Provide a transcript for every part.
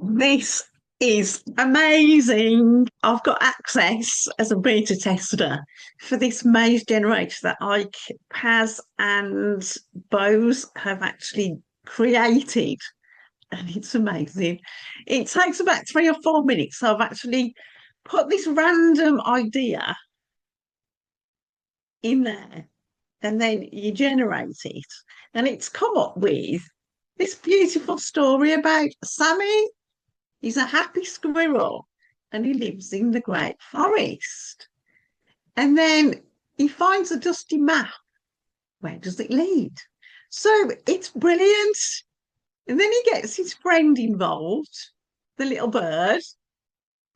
This is amazing. I've got access as a beta tester for this maze generator that Paz and Bose have actually created. And it's amazing. It takes about 3 or 4 minutes. So I've actually put this random idea in there and then you generate it. And it's come up with this beautiful story about Sammy. He's a happy squirrel and he lives in the great forest. And then he finds a dusty map. Where does it lead? So it's brilliant. And then he gets his friend involved, the little bird,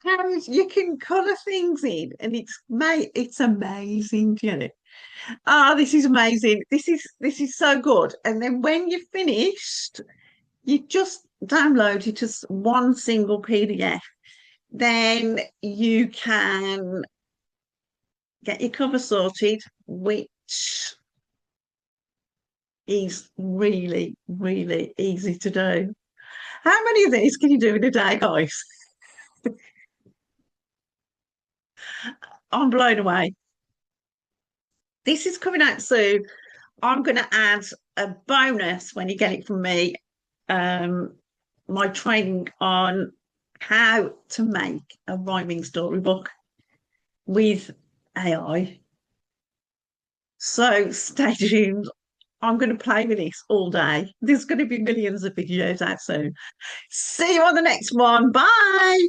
and you can colour things in, and it's amazing, you know. Ah, this is amazing. This is so good. And then when you're finished, you just download it as one single PDF. Then you can get your cover sorted, which is really, really easy to do. How many of these can you do in a day, guys? I'm blown away. This is coming out soon. I'm going to add a bonus when you get it from me. My training on how to make a rhyming storybook with AI. So stay tuned. I'm going to play with this all day. There's going to be millions of videos out soon. See you on the next one. Bye.